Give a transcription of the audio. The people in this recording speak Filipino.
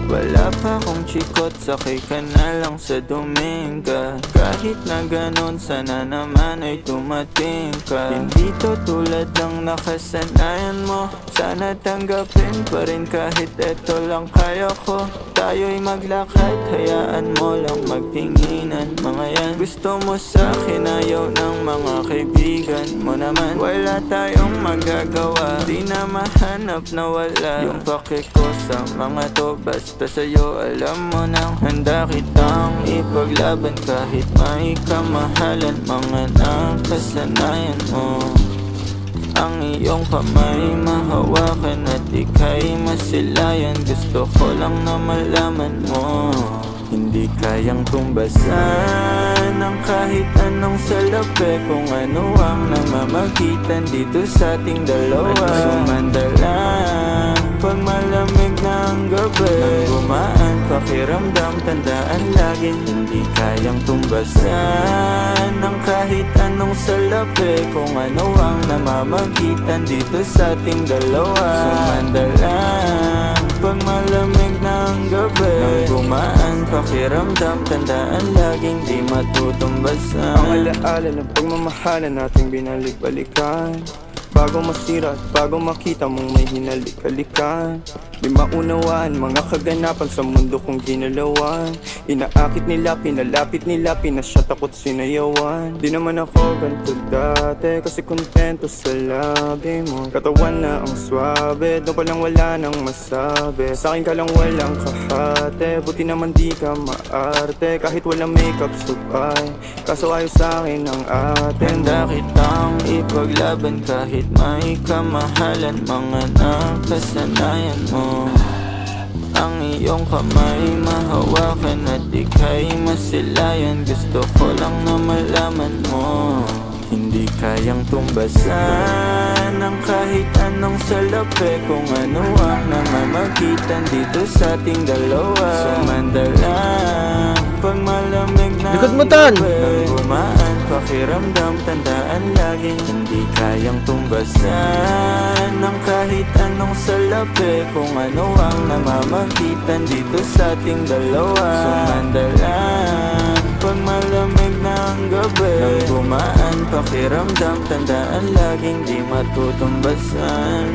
Wala pa akong chikot, sakay ka na lang sa Dominga. Kahit na ganon, sana naman ay tumating ka. Hindi to tulad ng nakasanayan mo, sana tanggapin pa rin kahit eto lang kaya ko. Tayo'y maglakad, hayaan mo lang magtinginan. Mga yan, gusto mo sa'kin, ayaw ng mga kaibigan mo naman. Wala tayong magagawa, di na mahanap na wala yung pake ko sa mga to. Basta sa'yo alam mo nang handa kitang ipaglaban kahit may kamahalan. Mga nakasanayan mo, ang iyong kamay mahawakan at ika'y masilayan. Gusto ko lang na malaman mo, hindi kayang tumbasan ng kahit anong salapi. Kung ano ang namamagitan dito sa ating dalawa. Sumanda lang pag malamig na ang gabi, nang gumaan pakiramdam, tandaan laging hindi kayang tumbasan ng kahit anong salapi. Kung ano ang namamagitan dito sa ating dalawa. Sumanda lang pag malamig na ang gabi, nang gumaan pakiramdam, tandaan laging di matutumbasan. Ang alaala ng pagmamahalan nating binalik-balikan, bago masira at bago makita mong may hinalik-halikan. Di maunawaan mga kaganapan sa mundo kong ginalawan. Inaakit nila, pinalapit nila, pinasyat ako't sinayawan. Di naman ako ganito dati, kasi kontento sa labi mo. Katawan na ang swabe, doon palang wala nang masabi. Sa'kin ka lang walang kahate, buti naman di ka maarte. Kahit walang makeup subay, kaso ayos sa'kin ang ate mo. Handa kitang ipaglaban kahit may kamahalan. Mga nakasanayan mo, ang iyong kamay mahawakan at ika'y masilayan. Gusto ko lang na malaman mo, hindi kayang tumbasan ng kahit anong salapi. Kung ano ang namamagitan dito sa ating dalawa. Sumanda lang pag malamig na Likod mo, Tan! nang gumaan pakiramdam, tandaan laging hindi kayang tumbasan ng kahit anong salapi. Kung ano ang namamagitan dito sa ating dalawa. Sumanda lang pag malamig na ang gabi, nang gumaan pakiramdam, tandaan laging di matutumbasan.